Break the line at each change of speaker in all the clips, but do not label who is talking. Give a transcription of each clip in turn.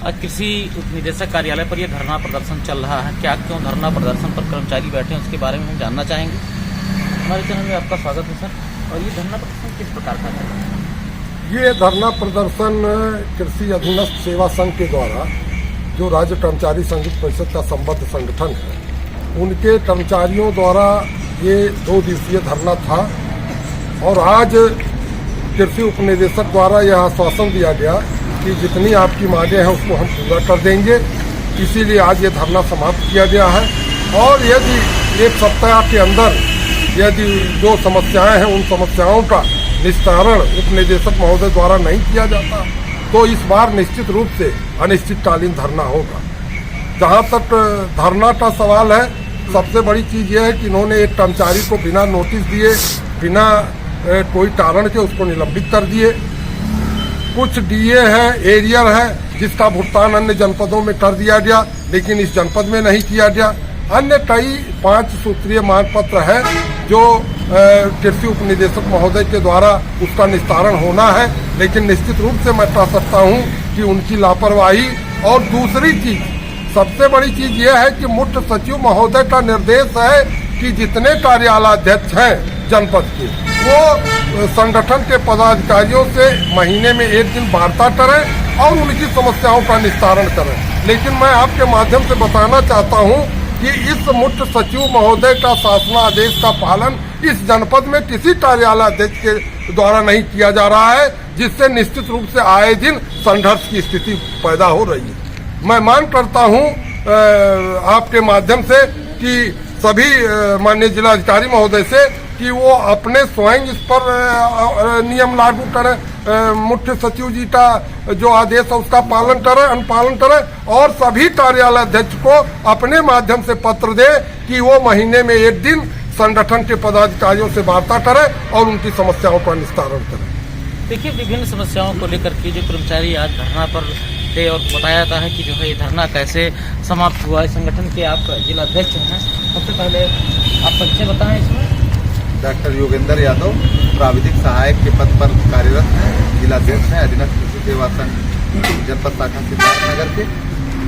कृषि उपनिदेशक कार्यालय पर यह धरना प्रदर्शन चल रहा है। क्या क्यों धरना प्रदर्शन पर कर्मचारी बैठे हैं, उसके बारे में हम जानना चाहेंगे। हमारे चैनल में आपका स्वागत है सर। और ये धरना प्रदर्शन किस प्रकार का है?
ये धरना प्रदर्शन कृषि अधीनस्थ सेवा संघ के द्वारा, जो राज्य कर्मचारी संयुक्त परिषद का संबद्ध संगठन है, उनके कर्मचारियों द्वारा ये 2 दिवसीय धरना था। और आज कृषि उपनिदेशक द्वारा यह आश्वासन दिया गया कि जितनी आपकी मांगे हैं उसको हम पूरा कर देंगे, इसीलिए आज ये धरना समाप्त किया गया है। और यदि 1 सप्ताह के अंदर यदि जो समस्याएं हैं उन समस्याओं का निस्तारण उपनिदेशक महोदय द्वारा नहीं किया जाता तो इस बार निश्चित रूप से अनिश्चितकालीन धरना होगा। जहां तक धरना का सवाल है, सबसे बड़ी चीज यह है कि इन्होंने एक कर्मचारी को बिना नोटिस दिए, बिना कोई कारण के उसको निलंबित कर दिए। कुछ डीए है, एरियर है, जिसका भुगतान अन्य जनपदों में कर दिया गया, लेकिन इस जनपद में नहीं किया गया। अन्य कई 5 सूत्रीय मांग पत्र है जो कृषि उपनिदेशक महोदय के द्वारा उसका निस्तारण होना है, लेकिन निश्चित रूप से मैं कह सकता हूं कि उनकी लापरवाही। और दूसरी चीज, सबसे बड़ी चीज यह है कि मुख्य सचिव महोदय का निर्देश है कि जितने कार्यालयाध्यक्ष हैं जनपद के, वो संगठन के पदाधिकारियों से महीने में 1 दिन वार्ता करें और उनकी समस्याओं का निस्तारण करें। लेकिन मैं आपके माध्यम से बताना चाहता हूं कि इस मुख्य सचिव महोदय का शासनादेश का पालन इस जनपद में किसी कार्यालयाध्यक्ष के द्वारा नहीं किया जा रहा है, जिससे निश्चित रूप से आए दिन संघर्ष की स्थिति पैदा हो रही है। मैं मांग करता हूं आपके माध्यम से कि सभी माननीय जिलाधिकारी महोदय से कि वो अपने स्वयं इस पर नियम लागू करें, मुख्य सचिव जी का जो आदेश है उसका पालन करें, अनुपालन करें। और सभी कार्यालयाध्यक्ष को अपने माध्यम से पत्र दे कि वो महीने में 1 दिन संगठन के पदाधिकारियों से वार्ता करें और उनकी समस्याओं का निस्तारण करें।
देखिए, विभिन्न समस्याओं को लेकर के जो कर्मचारी आज धरना पर थे और बताया जाता है कि जो है ये धरना कैसे समाप्त हुआ। इस संगठन के आप जिलाध्यक्ष हैं, सबसे पहले आप परिचय बताएं। इसमें
डॉक्टर योगेंद्र यादव प्राविधिक सहायक के पद पर कार्यरत हैं, जिलाध्यक्ष हैं अधीनस्थ कृषि सेवा संघ जनपद शाखा सिद्धार्थनगर के।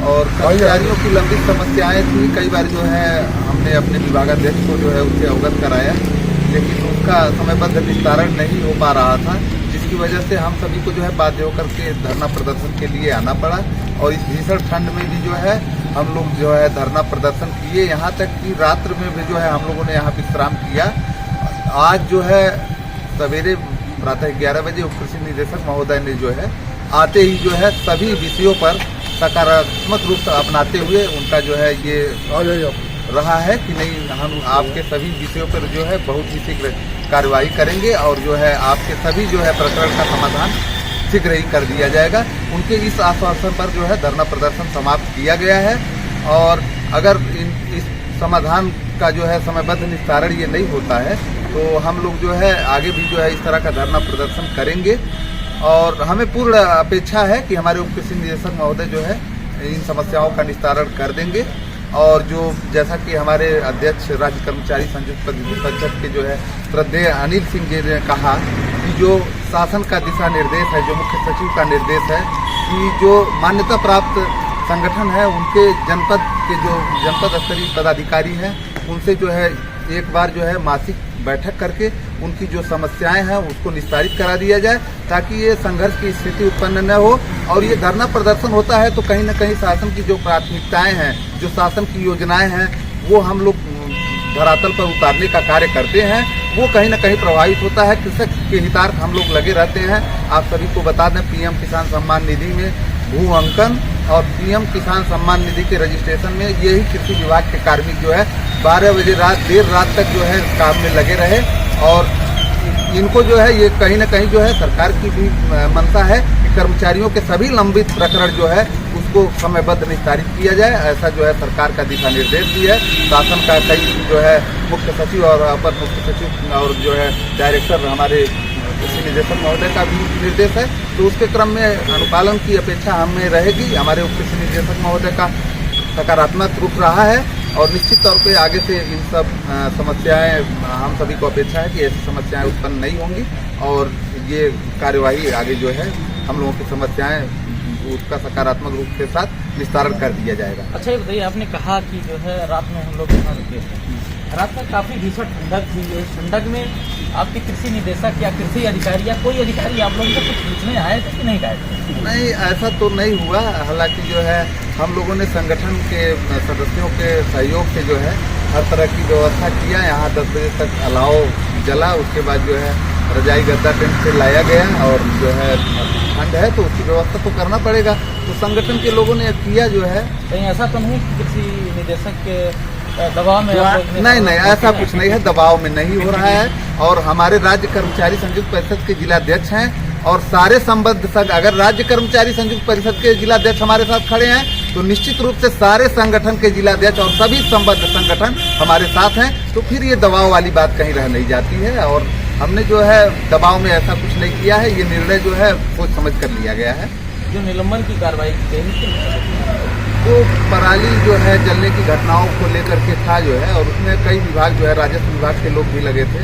और कर्मचारियों की लंबी समस्याएं थी, कई बार जो है हमने अपने विभागाध्यक्ष को जो है उससे अवगत कराया, लेकिन उसका समयबद्ध निस्तारण नहीं हो पा रहा था, जिसकी वजह से हम सभी को जो है बाध्य होकर के धरना प्रदर्शन के लिए आना पड़ा। और इस भीषण ठंड में भी जो है हम लोग जो है धरना प्रदर्शन किए, यहाँ तक कि रात्र में भी जो है हम लोगों ने यहाँ विश्राम किया। आज जो है सवेरे प्रातः 11 बजे उप कृषि निदेशक महोदय ने जो है आते ही जो है सभी विषयों पर सकारात्मक रूप से अपनाते हुए उनका जो है ये रहा है कि नहीं, हम आपके सभी विषयों पर जो है बहुत ही शीघ्र कार्रवाई करेंगे और जो है आपके सभी जो है प्रकरण का समाधान शीघ्र ही कर दिया जाएगा। उनके इस आश्वासन पर जो है धरना प्रदर्शन समाप्त किया गया है। और अगर इस समाधान का जो है समयबद्ध निस्तारण ये नहीं होता है तो हम लोग जो है आगे भी जो है इस तरह का धरना प्रदर्शन करेंगे। और हमें पूर्ण अपेक्षा है कि हमारे उप कृषि निदेशक महोदय जो है इन समस्याओं का निस्तारण कर देंगे। और जो जैसा कि हमारे अध्यक्ष राज्य कर्मचारी संयुक्त परिषद के जो है श्रद्धेय अनिल सिंह जी ने कहा कि जो शासन का दिशा निर्देश है, जो मुख्य सचिव का निर्देश है कि जो मान्यता प्राप्त संगठन है उनके जनपद के जो जनपद स्तरीय पदाधिकारी हैं उनसे जो है एक बार जो है मासिक बैठक करके उनकी जो समस्याएं हैं उसको निस्तारित करा दिया जाए, ताकि ये संघर्ष की स्थिति उत्पन्न न हो। और ये धरना प्रदर्शन होता है तो कहीं न कहीं शासन की जो प्राथमिकताएं हैं, जो शासन की योजनाएं हैं, वो हम लोग धरातल पर उतारने का कार्य करते हैं, वो कहीं न कहीं प्रभावित होता है। कृषक के हितार्थ हम लोग लगे रहते हैं। आप सभी को बता दें, पीएम किसान सम्मान निधि में भू अंकन और पीएम किसान सम्मान निधि के रजिस्ट्रेशन में यही कृषि विभाग के कार्मिक जो है 12 बजे देर रात तक जो है काम में लगे रहे। और इनको जो है ये कहीं न कहीं जो है सरकार की भी मंशा है कि कर्मचारियों के सभी लंबित प्रकरण जो है उसको समयबद्ध निस्तारित किया जाए। ऐसा जो है सरकार का दिशा निर्देश भी है। शासन का कई जो है मुख्य सचिव और अपर मुख्य सचिव और जो है डायरेक्टर हमारे कृषि निदेशक महोदय का भी निर्देश है, तो उसके क्रम में अनुपालन की अपेक्षा हमें रहेगी। हमारे उप कृषि निदेशक महोदय का सकारात्मक रूप रहा है और निश्चित तौर पे आगे से इन सब समस्याएं, हम सभी को अपेक्षा है कि ऐसी समस्याएं उत्पन्न नहीं होंगी और ये कार्यवाही आगे जो है हम लोगों की समस्याएं उसका सकारात्मक रूप के साथ निस्तारण कर दिया जाएगा।
अच्छा ये बताइए, आपने कहा कि जो है रात में हम लोग यहाँ रुके थे, रात में काफी भीषण ठंडक थी। इस ठंडक में आपके कृषि निदेशक या कृषि अधिकारी या कोई अधिकारी आप लोगों से कुछ पूछने आए थे कि नहीं आए थे?
नहीं, ऐसा तो नहीं हुआ। हालांकि जो है हम लोगों ने संगठन के सदस्यों के सहयोग से जो है हर तरह की व्यवस्था किया। यहाँ 10 बजे तक अलाव जला, उसके बाद जो है रजाई गद्दा टेंट से लाया गया और जो है ठंड है तो उसकी व्यवस्था तो करना पड़ेगा। तो संगठन के लोगों ने किया जो है।
कहीं ऐसा तो नहीं कि कृषि निदेशक के दबाव में आप लोग ने-
नहीं, ऐसा कुछ नहीं है, दबाव में नहीं हो रहा है। और हमारे राज्य कर्मचारी संयुक्त परिषद के जिलाध्यक्ष हैं और सारे संबद्ध संघ, अगर राज्य कर्मचारी संयुक्त परिषद के जिलाध्यक्ष हमारे साथ खड़े हैं तो निश्चित रूप से सारे संगठन के जिलाध्यक्ष और सभी संबद्ध संगठन हमारे साथ हैं। तो फिर ये दबाव वाली बात कहीं रह नहीं जाती है और हमने जो है दबाव में ऐसा कुछ नहीं किया है। ये निर्णय जो है सोच समझ कर लिया गया है।
जो निलंबन की कार्रवाई की गई
तो पराली जो है जलने की घटनाओं को लेकर के था जो है, और उसमें कई विभाग जो है राजस्व विभाग के लोग भी लगे थे,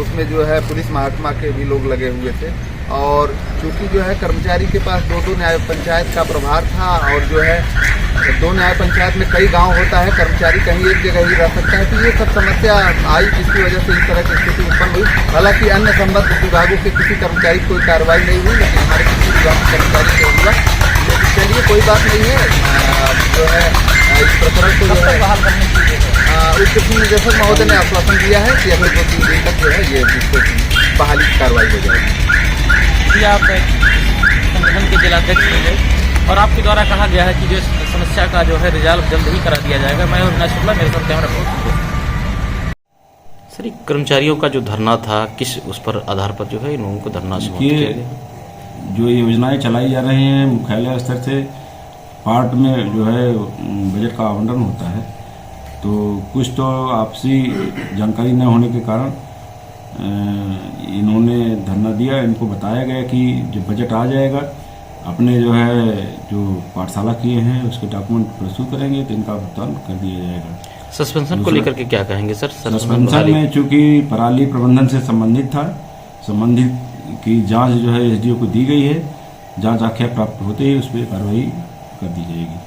उसमें जो है पुलिस महकमा के भी लोग लगे हुए थे। और चूंकि जो है कर्मचारी के पास 2 न्याय पंचायत का प्रभार था और जो है 2 न्याय पंचायत में कई गांव होता है, कर्मचारी कहीं एक जगह ही रह सकता है, तो ये सब समस्या आई जिसकी वजह से इस तरह की स्थिति उत्पन्न हुई। हालांकि अन्य संबद्ध विभागों के किसी कर्मचारी की कोई कार्रवाई नहीं हुई, लेकिन हमारे किसी विभाग के कर्मचारी से हुआ। लेकिन चलिए कोई बात नहीं है, जो है इस प्रकरण को जो है
बहाल करने की
उच्च कृषि निदेशक महोदय ने आश्वासन दिया है कि अगले 2-3 दिन तक जो है ये बहाली की कार्रवाई हो जाएगी।
आप संगठन के जिलाध्यक्ष होंगे और आपके द्वारा कहा गया है कि जो समस्या का जो है रिजॉल्व जल्द ही करा दिया जाएगा। मैं अविनाश शुक्ला, मेरे साथ कैमरा पर्सन। सर, कर्मचारियों का जो धरना था किस उस पर आधार पर जो है इन लोगों को धरना समाप्त किया गया?
जो योजनाएं चलाई जा रही हैं मुख्यालय स्तर से पार्ट में जो है बजट का आवंटन होता है, तो कुछ तो आपसी जानकारी न होने के कारण इन्होंने धरना दिया। इनको बताया गया कि जब बजट आ जाएगा अपने जो है जो पाठशाला किए हैं उसके डॉक्यूमेंट प्रस्तुत करेंगे तो इनका भुगतान कर दिया जाएगा।
सस्पेंशन को लेकर के क्या कहेंगे सर?
सस्पेंशन में चूंकि पराली प्रबंधन से संबंधित था, संबंधित की जांच जो है एसडीओ को दी गई है। जांच आख्या प्राप्त होते ही उस पर कार्रवाई कर दी जाएगी।